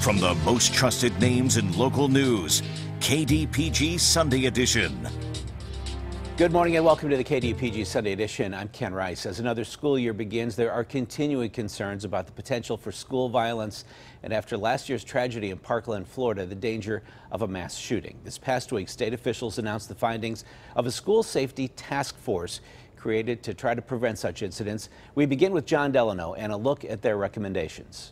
From the most trusted names in local news, KDPG Sunday Edition. Good morning and welcome to the KDPG Sunday Edition. I'm Ken Rice. As another school year begins, there are continuing concerns about the potential for school violence, and after last year's tragedy in Parkland, Florida, the danger of a mass shooting. This past week, state officials announced the findings of a school safety task force created to try to prevent such incidents. We begin with John Delano and a look at their recommendations.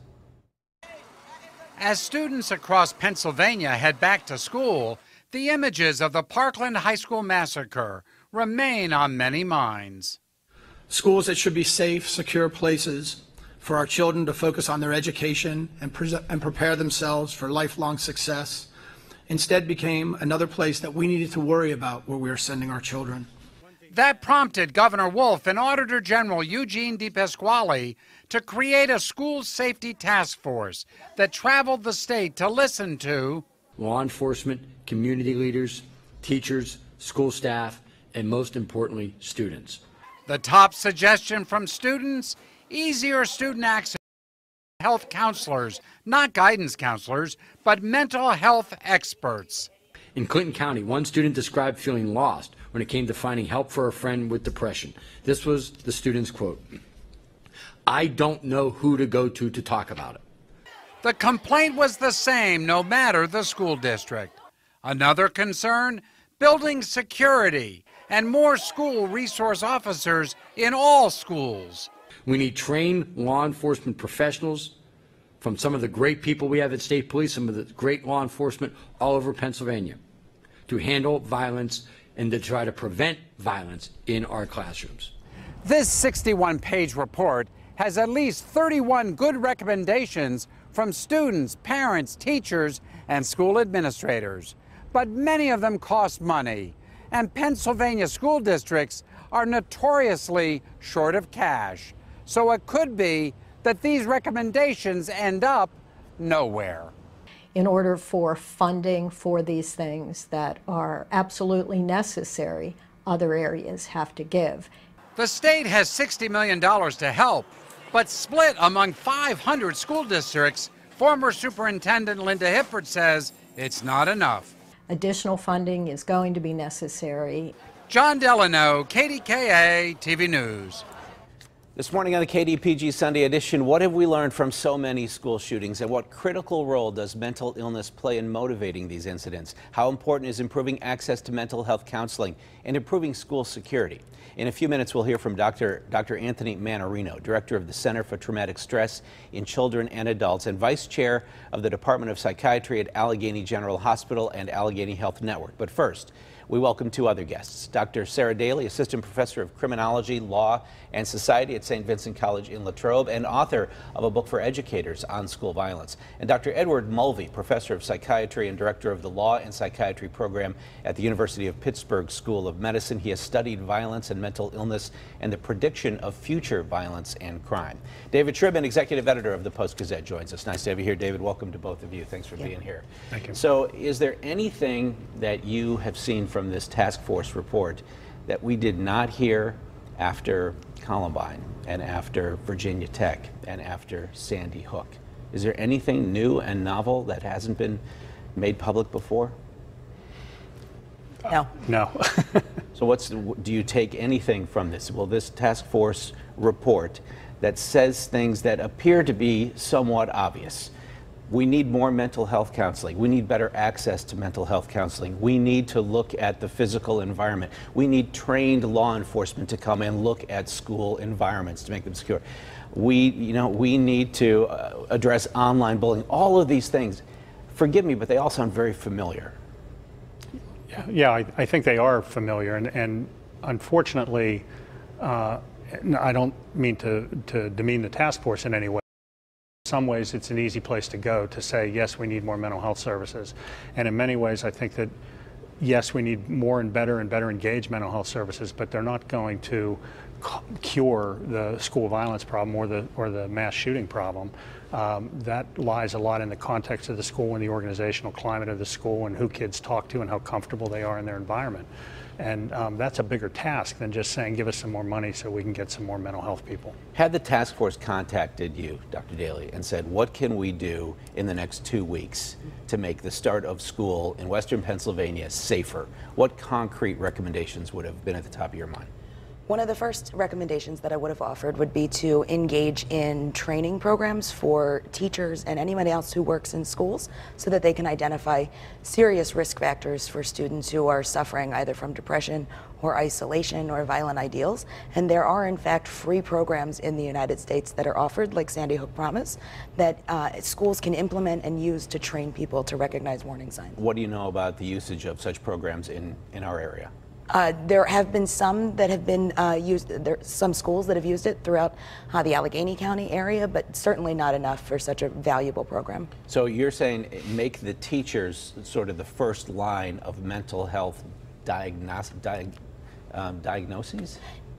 As students across Pennsylvania head back to school, the images of the Parkland High School massacre remain on many minds. Schools that should be safe, secure places for our children to focus on their education and prepare themselves for lifelong success instead became another place that we needed to worry about where we are sending our children. That prompted Governor Wolf and Auditor General Eugene DePasquale to create a school safety task force that traveled the state to listen to law enforcement, community leaders, teachers, school staff, and most importantly, students. The top suggestion from students: easier student access to health counselors, not guidance counselors, but mental health experts. In Clinton County, one student described feeling lost when it came to finding help for a friend with depression. This was the student's quote: "I don't know who to go to talk about it." The complaint was the same no matter the school district. Another concern: building security and more school resource officers in all schools. We need trained law enforcement professionals from some of the great people we have at State Police, some of the great law enforcement all over Pennsylvania, to handle violence and to try to prevent violence in our classrooms. This 61-page report has at least 31 good recommendations from students, parents, teachers, and school administrators. But many of them cost money, and Pennsylvania school districts are notoriously short of cash. So it could be that these recommendations end up nowhere. In order for funding for these things that are absolutely necessary, other areas have to give. The state has $60 million to help, but split among 500 school districts, former Superintendent Linda Hippert says it's not enough. Additional funding is going to be necessary. John Delano, KDKA-TV News. This morning on the KDPG Sunday Edition, what have we learned from so many school shootings, and what critical role does mental illness play in motivating these incidents? How important is improving access to mental health counseling and improving school security? In a few minutes, we'll hear from Dr. Anthony Manarino, Director of the Center for Traumatic Stress in Children and Adults and Vice Chair of the Department of Psychiatry at Allegheny General Hospital and Allegheny Health Network. But first, we welcome two other guests. Dr. Sarah Daly, Assistant Professor of Criminology, Law, and Society at St. Vincent College in Latrobe and author of a book for educators on school violence. And Dr. Edward Mulvey, Professor of Psychiatry and Director of the Law and Psychiatry Program at the University of Pittsburgh School of Medicine. He has studied violence and mental illness and the prediction of future violence and crime. David Shribman, Executive Editor of the Post-Gazette, joins us. Nice to have you here, David. Welcome to both of you. Thanks for being here. Thank you. So is there anything that you have seen from this task force report that we did not hear after Columbine and after Virginia Tech and after Sandy Hook? Is there anything new and novel that hasn't been made public before? No. No. So do you take anything from this? Will this task force report that says things that appear to be somewhat obvious? We need more mental health counseling. We need better access to mental health counseling. We need to look at the physical environment. We need trained law enforcement to come and look at school environments to make them secure. We need to address online bullying. All of these things, forgive me, but they all sound very familiar. Yeah, I think they are familiar, and unfortunately, I don't mean to demean the task force in any way. In some ways, it's an easy place to go to say, yes, we need more mental health services. And in many ways, I think that, yes, we need more and better engaged mental health services, but they're not going to cure the school violence problem or the mass shooting problem. That lies a lot in the context of the school and the organizational climate of the school and who kids talk to and how comfortable they are in their environment. And that's a bigger task than just saying, give us some more money so we can get some more mental health people. Had the task force contacted you, Dr. Daly, and said, what can we do in the next 2 weeks to make the start of school in Western Pennsylvania safer? What concrete recommendations would have been at the top of your mind? One of the first recommendations that I would have offered would be to engage in training programs for teachers and anybody else who works in schools so that they can identify serious risk factors for students who are suffering either from depression or isolation or violent ideals. And there are, in fact, free programs in the United States that are offered, like Sandy Hook Promise, that schools can implement and use to train people to recognize warning signs. What do you know about the usage of such programs in our area? There have been some that have been used, there are some schools that have used it throughout the Allegheny County area, but certainly not enough for such a valuable program. So you're saying make the teachers sort of the first line of mental health diagnoses?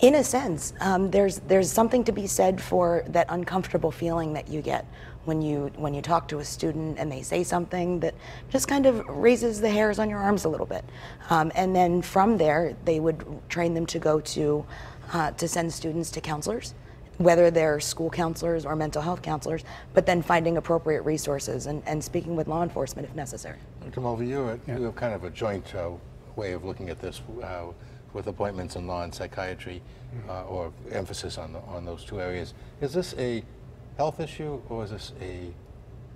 In a sense, there's something to be said for that uncomfortable feeling that you get when you talk to a student and they say something that just kind of raises the hairs on your arms a little bit. And then from there, they would train them to go to send students to counselors, whether they're school counselors or mental health counselors, but then finding appropriate resources and speaking with law enforcement if necessary. Dr. Mulvey, you have kind of a joint way of looking at this with appointments in law and psychiatry, or emphasis on those two areas. Is this a health issue or is this a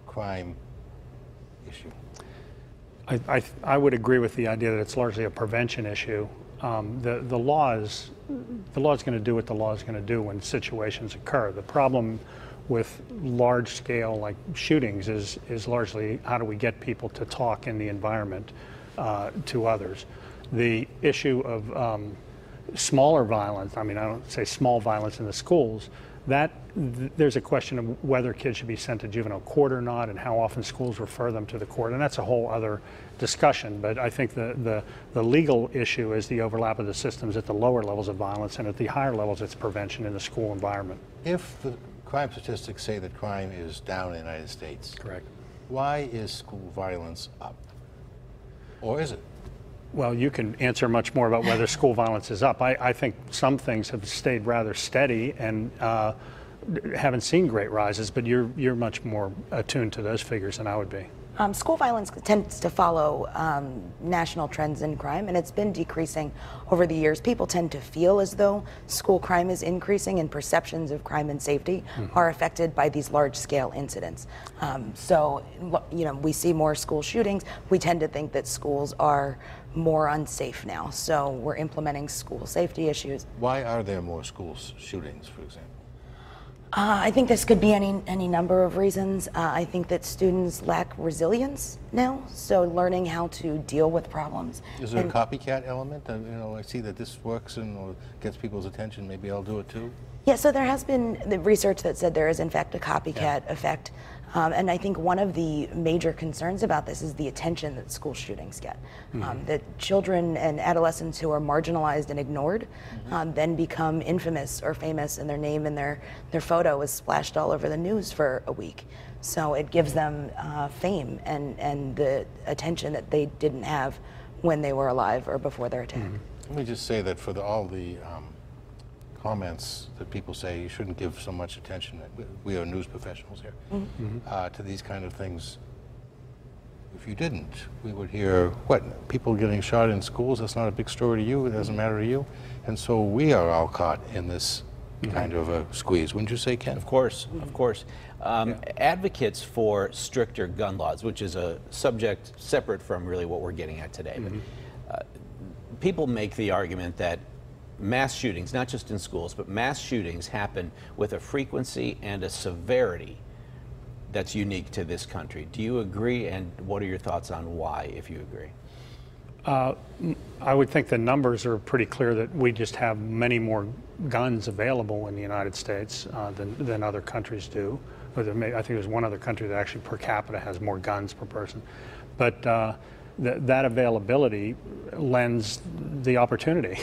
crime issue? I would agree with the idea that it's largely a prevention issue. The law is going to do what the law is going to do when situations occur. The problem with large scale like shootings is largely how do we get people to talk in the environment to others. The issue of smaller violence, I mean, I don't say small violence in the schools, there's a question of whether kids should be sent to juvenile court or not and how often schools refer them to the court, and that's a whole other discussion. But I think the legal issue is the overlap of the systems at the lower levels of violence, and at the higher levels it's prevention in the school environment. If the crime statistics say that crime is down in the United States, correct, why is school violence up? Or is it? Well, you can answer much more about whether school violence is up. I think some things have stayed rather steady and haven't seen great rises, but you're much more attuned to those figures than I would be. School violence tends to follow national trends in crime, and it's been decreasing over the years. People tend to feel as though school crime is increasing, and perceptions of crime and safety are affected by these large-scale incidents. So, you know, we see more school shootings. We tend to think that schools are more unsafe now, so we're implementing school safety issues. Why are there more school shootings, for example? I think this could be any number of reasons. I think that students lack resilience now, so learning how to deal with problems. Is there a copycat element? You know, I see that this works and gets people's attention. Maybe I'll do it too. Yeah, so there has been the research that said there is in fact a copycat effect. And I think one of the major concerns about this is the attention that school shootings get. That children and adolescents who are marginalized and ignored then become infamous or famous, and their name and their photo is splashed all over the news for a week. So it gives them fame and the attention that they didn't have when they were alive or before their attack. Let me just say that for all the comments that people say you shouldn't give so much attention, we are news professionals here, to these kind of things. If you didn't, we would hear, what, people getting shot in schools, that's not a big story to you, it doesn't matter to you. And so we are all caught in this kind of a squeeze, wouldn't you say, Ken? Of course, of course. Advocates for stricter gun laws, which is a subject separate from really what we're getting at today, but people make the argument that mass shootings, not just in schools, but mass shootings happen with a frequency and a severity that's unique to this country. Do you agree, and what are your thoughts on why, if you agree? I would think the numbers are pretty clear that we just have many more guns available in the United States than other countries do. I think there's one other country that actually per capita has more guns per person. But that availability lends the opportunity,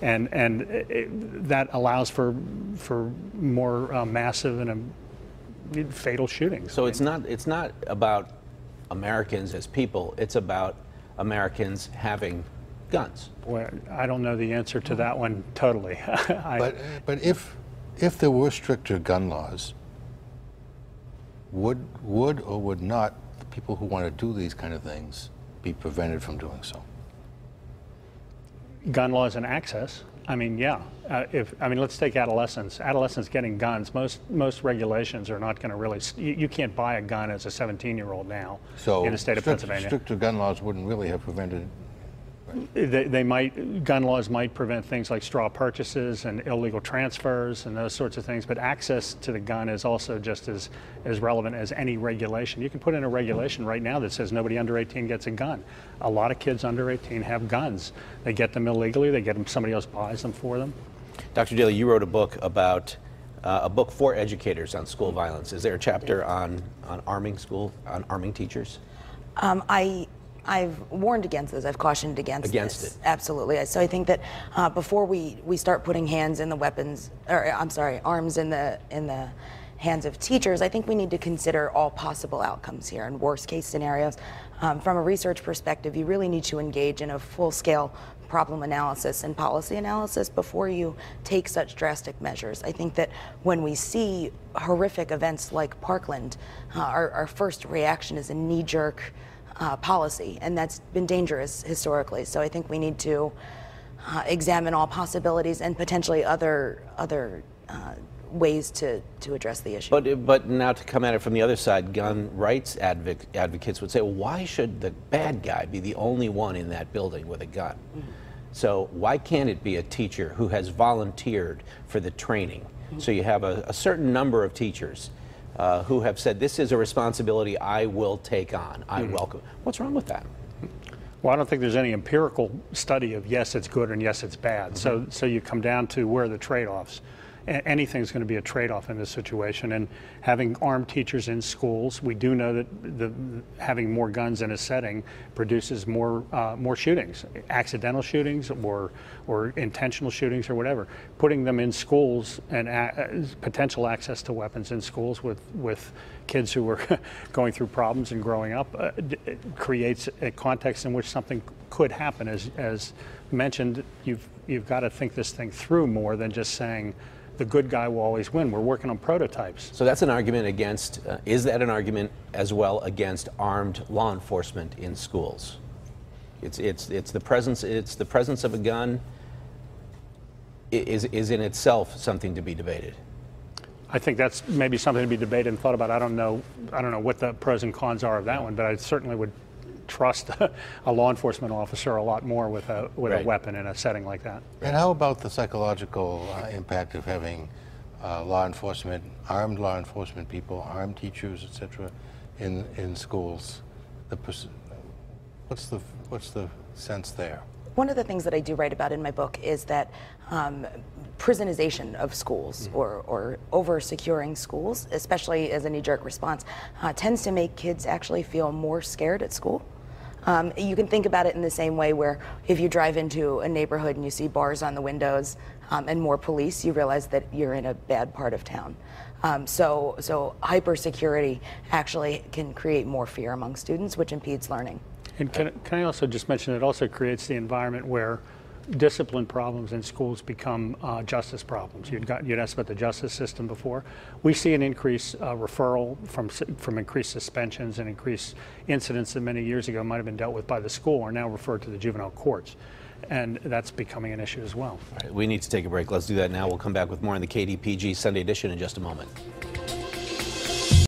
and that allows for more massive and fatal shootings. So it's not about Americans as people. It's about Americans having guns. Well, I don't know the answer to that one totally. But if there were stricter gun laws, would or would not the people who want to do these kind of things be prevented from doing so? Gun laws and access. I mean, yeah. Let's take adolescents. Adolescents getting guns. Most regulations are not going to really. You can't buy a gun as a 17-year-old now in the state of Pennsylvania. Stricter gun laws wouldn't really have prevented. They might. Gun laws might prevent things like straw purchases and illegal transfers and those sorts of things. But access to the gun is also just as relevant as any regulation. You can put in a regulation right now that says nobody under 18 gets a gun. A lot of kids under 18 have guns. They get them illegally. They get them. Somebody else buys them for them. Dr. Daly, you wrote a book about a book for educators on school violence. Is there a chapter on arming teachers? I've warned against this. I've cautioned against this. Absolutely. So I think that before we start putting arms in the hands of teachers, I think we need to consider all possible outcomes here and worst case scenarios. From a research perspective, you really need to engage in a full-scale problem analysis and policy analysis before you take such drastic measures. I think that when we see horrific events like Parkland, our first reaction is a knee-jerk policy, and that's been dangerous historically. So I think we need to examine all possibilities and potentially other ways to address the issue. But now to come at it from the other side, gun rights advocates would say, well, why should the bad guy be the only one in that building with a gun? Mm-hmm. So why can't it be a teacher who has volunteered for the training? Mm-hmm. So you have a certain number of teachers who have said, this is a responsibility I will take on, I welcome. What's wrong with that? Well, I don't think there's any empirical study of yes, it's good and yes, it's bad. So you come down to where are the trade-offs. Anything's going to be a trade-off in this situation, and having armed teachers in schools, we do know that having more guns in a setting produces more shootings, accidental shootings or intentional shootings or whatever. Putting them in schools and potential access to weapons in schools with kids who are going through problems and growing up creates a context in which something could happen. As mentioned, you've got to think this thing through more than just saying the good guy will always win. We're working on prototypes. So that's an argument against, is that an argument as well against armed law enforcement in schools? It's the presence of a gun is in itself something to be debated. I think that's maybe something to be debated and thought about. I don't know what the pros and cons are of that one, but I certainly would trust a law enforcement officer a lot more with a weapon in a setting like that. And how about the psychological impact of having armed law enforcement people, armed teachers, etc., in schools? What's the sense there? One of the things that I do write about in my book is that prisonization of schools or over-securing schools, especially as a knee-jerk response, tends to make kids actually feel more scared at school. You can think about it in the same way where if you drive into a neighborhood and you see bars on the windows and more police, you realize that you're in a bad part of town. So hyper-security actually can create more fear among students, which impedes learning. And can I also just mention it also creates the environment where discipline problems in schools become justice problems. You'd asked about the justice system before. We see an increased referral from increased suspensions and increased incidents that many years ago might have been dealt with by the school are now referred to the juvenile courts. And that's becoming an issue as well. All right, we need to take a break. Let's do that now. We'll come back with more on the KDPG Sunday Edition in just a moment.